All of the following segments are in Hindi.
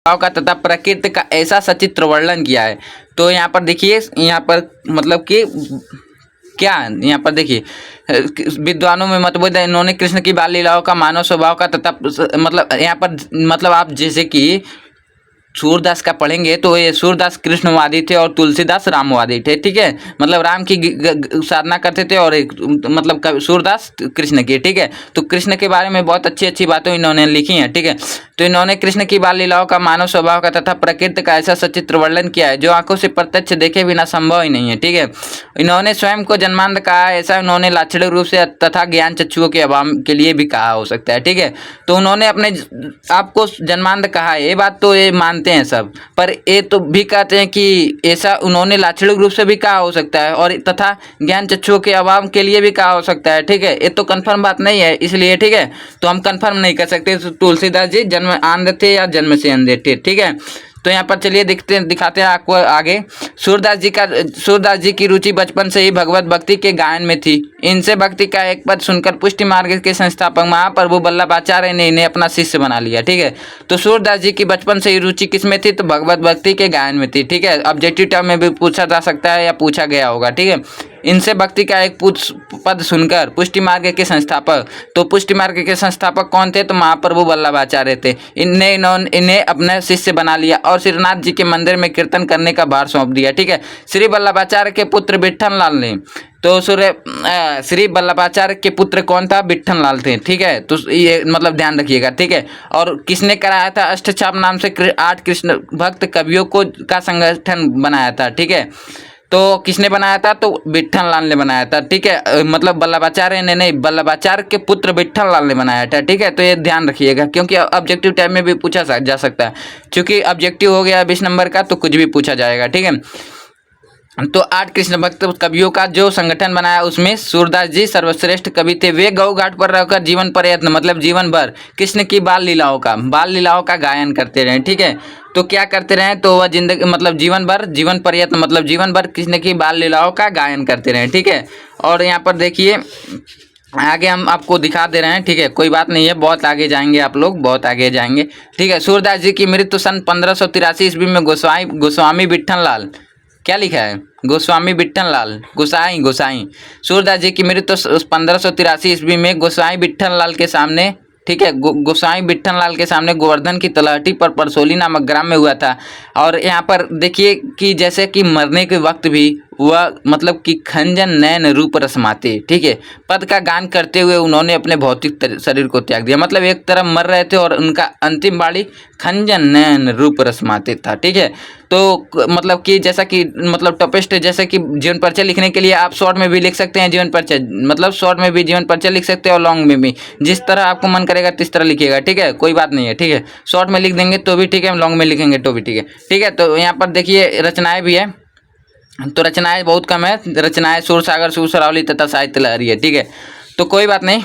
का तथा प्रकृति का ऐसा सचित्र वर्णन किया है। तो यहाँ पर देखिए, यहाँ पर मतलब कि क्या, यहाँ पर देखिए विद्वानों में मतभेद है। इन्होंने कृष्ण की बाल लीलाओं का, मानव स्वभाव का तथा मतलब यहाँ पर मतलब आप जैसे कि सूरदास का पढ़ेंगे तो ये सूरदास कृष्णवादी थे और तुलसीदास रामवादी थे। ठीक है, मतलब राम की साधना करते थे और मतलब सूरदास कृष्ण की। ठीक है, तो कृष्ण के बारे में बहुत अच्छी अच्छी बातें इन्होंने लिखी हैं। ठीक है, तो इन्होंने कृष्ण की बाल लीलाओं का, मानव स्वभाव का तथा प्रकृति का ऐसा सचित्र वर्णन किया है जो आंखों से प्रत्यक्ष देखे बिना संभव ही नहीं है। ठीक है, इन्होंने स्वयं को जन्मांध कहा है, ऐसा उन्होंने लाक्षणिक रूप से तथा ज्ञान चक्षुओं के अभाव के लिए भी कहा हो सकता है। ठीक है, तो उन्होंने अपने आपको जन्मांध कहा है, ये बात तो ये मानते हैं सब, पर ये तो भी कहते हैं कि ऐसा उन्होंने लाक्षणिक रूप से भी कहा हो सकता है और तथा ज्ञान चक्षुओं के अभाव के लिए भी कहा हो सकता है। ठीक है, ये तो कंफर्म बात नहीं है, इसलिए ठीक है, तो हम कंफर्म नहीं कर सकते तुलसीदास जी जन्म आंध थे या जन्म से अंधे थे। ठीक है, तो यहाँ पर चलिए दिखाते हैं आपको आगे। सूरदास जी की रुचि बचपन से ही भगवत भक्ति के गायन में थी। इनसे भक्ति का एक पद सुनकर पुष्टि मार्ग के संस्थापक महाप्रभु वल्लभाचार्य ने इन्हें अपना शिष्य बना लिया। ठीक है, तो सूरदास जी की बचपन से ही रुचि किस में थी, तो भगवत भक्ति के गायन में थी। ठीक है, ऑब्जेक्टिव टर्म में भी पूछा जा सकता है या पूछा गया होगा। ठीक है, इनसे भक्ति का एक पद सुनकर पुष्टि मार्ग के संस्थापक, तो पुष्टि मार्ग के संस्थापक कौन थे, तो महाप्रभु वल्लभाचार्य थे। इन्हें अपने शिष्य बना लिया और श्रीनाथ जी के मंदिर में कीर्तन करने का भार सौंप दिया। ठीक है, श्री वल्लभाचार्य के पुत्र विट्ठल लाल ने, तो श्री वल्लभाचार्य के पुत्र कौन था, विट्ठल लाल थे। ठीक है, तो ये मतलब ध्यान रखिएगा। ठीक है, और किसने कराया था, अष्टछाप नाम से 8 कृष्ण भक्त कवियों का संगठन बनाया था। ठीक है, तो किसने बनाया था, तो विट्ठल लाल ने बनाया था। ठीक है, मतलब वल्लभाचार्य ने नहीं, वल्लभाचार्य के पुत्र विट्ठल लाल ने बनाया था। ठीक है, तो ये ध्यान रखिएगा क्योंकि ऑब्जेक्टिव टाइप में भी पूछा जा सकता है। क्योंकि ऑब्जेक्टिव हो गया 20 नंबर का, तो कुछ भी पूछा जाएगा। ठीक है, तो 8 कृष्ण भक्त कवियों का जो संगठन बनाया उसमें सूरदास जी सर्वश्रेष्ठ कवि थे। वे गौ घाट पर रहकर जीवन प्रयत्न मतलब जीवन भर कृष्ण की बाल लीलाओं का गायन करते रहे। ठीक है, तो क्या करते रहे, तो वह जिंदगी मतलब जीवन प्रयत्न मतलब जीवन भर कृष्ण की बाल लीलाओं का गायन करते रहे। ठीक है, और यहाँ पर देखिए आगे हम आपको दिखा दे रहे हैं। ठीक है, कोई बात नहीं है, बहुत आगे जाएंगे आप लोग, बहुत आगे जाएंगे। ठीक है, सूरदास जी की मृत्यु सन 1583 ईस्वी में गोस्वामी विट्ठल लाल, क्या लिखा है, गोस्वामी विट्ठल लाल गोसाई सूरदास जी की मृत्यु 1583 ईस्वी में गोसाई विट्ठल लाल के सामने, ठीक है, गोसाई विट्ठल लाल के सामने गोवर्धन की तलहटी पर परसोली नामक ग्राम में हुआ था। और यहाँ पर देखिए कि जैसे कि मरने के वक्त भी वह मतलब कि खंजन नयन रूप रसमाते, ठीक है, पद का गान करते हुए उन्होंने अपने भौतिक शरीर को त्याग दिया। मतलब एक तरफ मर रहे थे और उनका अंतिम वाणी खंजन नयन रूप रसमाते था। ठीक है, तो मतलब कि जैसा कि मतलब टॉपिस्ट जैसे कि जीवन परिचय लिखने के लिए आप शॉर्ट में भी लिख सकते हैं जीवन परिचय, मतलब शॉर्ट में भी जीवन परिचय लिख सकते हैं और लॉन्ग में भी, जिस तरह आपको मन करेगा तिस तरह लिखिएगा। ठीक है, कोई बात नहीं है। ठीक है, शॉर्ट में लिख देंगे तो भी ठीक है, लॉन्ग में लिखेंगे तो भी ठीक है। ठीक है, तो यहाँ पर देखिए रचनाएं भी है, तो रचनाएं बहुत कम है, रचनाएं सूरसागर, सुरसरावली तथा साहित्य लहरी है। ठीक है, तो कोई बात नहीं,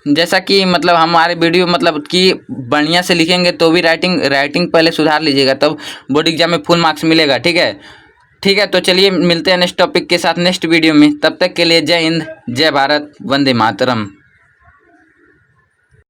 जैसा कि मतलब हमारे वीडियो मतलब कि बढ़िया से लिखेंगे तो भी राइटिंग पहले सुधार लीजिएगा, तब बोर्ड एग्जाम में फुल मार्क्स मिलेगा। ठीक है, ठीक है, तो चलिए मिलते हैं नेक्स्ट टॉपिक के साथ नेक्स्ट वीडियो में। तब तक के लिए जय हिंद, जय भारत, वंदे मातरम।